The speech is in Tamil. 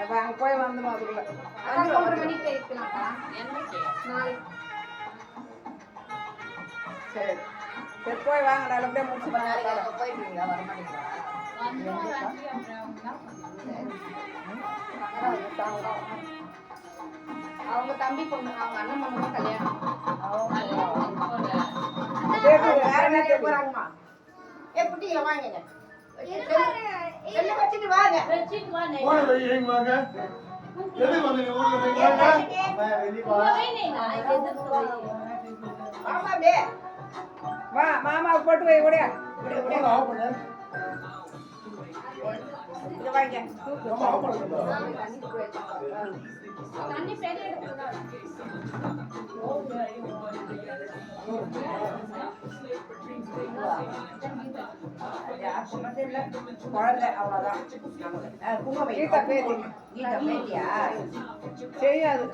அங்க போய் வந்துடும் அதுக்குள்ள 3 மணிக்கு இருக்கலாம்ப்பா. நாளைக்கு. சரி சரி போய் வாங்க நல்லபடியா முடிச்சு போயிடுவீங்களா வர மாட்டீங்களா? அவங்க தம்பி பொண்ணு அவங்க அண்ணன் பொண்ணு கல்யாணம். வேற நேரத்துல போறாங்கம்மா. எப்படி வாங்க வச்சுட்டு வாங்க. வா மாமாவுக்கு போட்டு வை ஓடியா வாங்க தண்ணி பெரிய எடுத்துதான். குழந்தை அவ்வளவுதான். செய்யாது